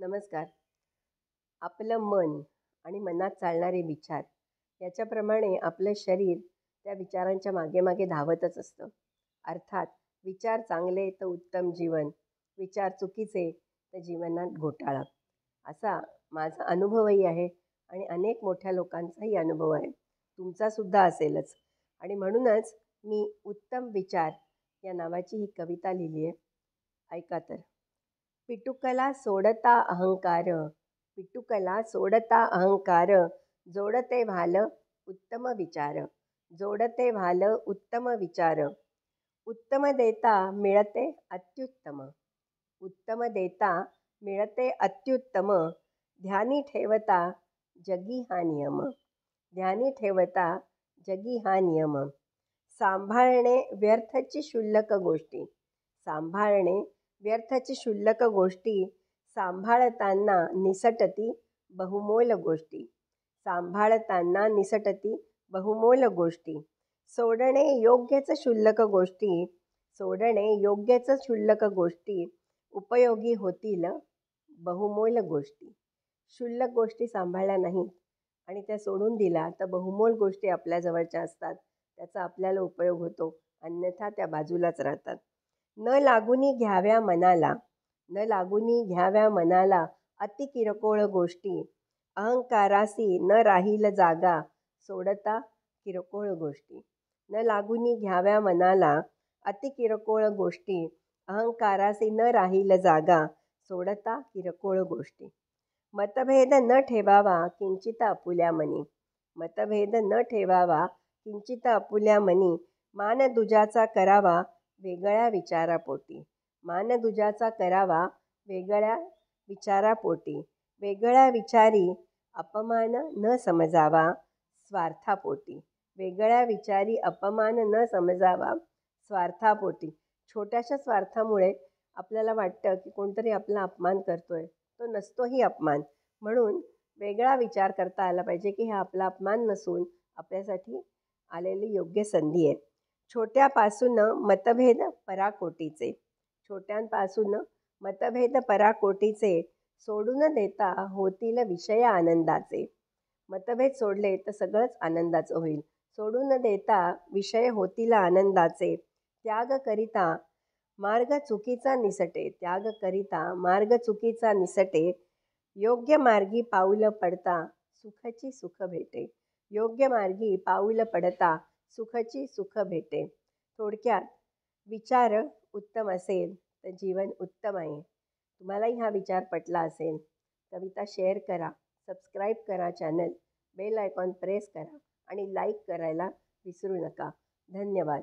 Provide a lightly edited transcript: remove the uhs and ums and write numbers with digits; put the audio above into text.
नमस्कार. आपलं मन आणि मनात चालणारे विचार याच्याप्रमाणे आपलं शरीर त्या विचारांच्या मागे-मागे धावतच असतं. अर्थात विचार चांगले तर उत्तम जीवन, विचार चुकीचे तर जीवनात घोटाळा. असा माझा अनुभवही आहे आणि अनेक मोठ्या लोकांचाही अनुभव आहे. तुमचासुद्धा असेलच आणि म्हणूनच मी उत्तम विचार या नावाची ही कविता लिहिली आहे. ऐका तर. पिटुकला सोडता अहंकार, पिटुकला सोडता अहंकार, जोडते भाल उत्तम विचार, जोडते भाल उत्तम विचार. उत्तम देता मिळते अत्युत्तम, उत्तम देता मिळते अत्युत्तम. ध्यानी ठेवता जगी हा नियम, ध्यानी ठेवता जगी हा नियम. सांभाळणे व्यर्थची क्षुल्लक गोष्टी, सांभाळणे व्यर्थची क्षुल्लक गोष्टी. सांभाळताना निसटती बहुमोल गोष्टी, सांभाळताना निसटती बहुमोल गोष्टी. सोडणे योग्यच क्षुल्लक गोष्टी, सोडणे योग्यच क्षुल्लक गोष्टी. उपयोगी होतील बहुमोल गोष्टी. क्षुल्लक गोष्टी सांभाळल्या नाहीत आणि त्या सोडून दिल्या तर बहुमोल गोष्टी आपल्याजवळच्या असतात, त्याचा आपल्याला उपयोग होतो, अन्यथा त्या बाजूलाच राहतात. न लागुनी घ्याव्या मनाला, न लागुनी घ्याव्या मनाला अति किरकोळ गोष्टी. अहंकारासी न राहील जागा, सोडता किरकोळ गोष्टी. न लागुनी घ्याव्या मनाला अति किरकोळ गोष्टी. अहंकारासी न राहील जागा, सोडता किरकोळ गोष्टी. मतभेद न ठेवावा किंचित आपुल्या मनी, मतभेद न ठेवावा किंचित आपुल्या मनी. मान दुजाचा करावा वेगळ्या विचारापोटी, मान दुजाचा करावा वेगळ्या विचारापोटी. वेगळ्या विचारी अपमान न समजावा स्वार्थापोटी, वेगळ्या विचारी अपमान न समजावा स्वार्थापोटी. छोट्याशा स्वार्थामुळे आपल्याला वाटतं की कोणतरी आपला अपमान करतोय, तो नसतोही अपमान. म्हणून वेगळा विचार करता आला पाहिजे की हा आपला अपमान नसून आपल्यासाठी आलेली योग्य संधी आहे. छोट्यापासून मतभेद पराकोटीचे, छोट्यांपासून मतभेद पराकोटीचे. सोडून देता होतील विषय आनंदाचे, मतभेद सोडले तर सगळंच आनंदाचं होईल. सोडून देता विषय होतील आनंदाचे. त्याग करिता मार्ग चुकीचा निसटे, त्याग करिता मार्ग चुकीचा निसटे. योग्य मार्गी पाऊल पडता सुखची सुख भेटे, योग्य मार्गी पाऊल पडता सुखची सुख भेटे. थोडक्यात विचार उत्तम असेल तर जीवन उत्तम आहे. तुम्हालाही हा विचार पटला असेल, कविता शेअर करा, सबस्क्राईब करा चॅनल, बेल आयकॉन प्रेस करा आणि लाईक करायला विसरू नका. धन्यवाद.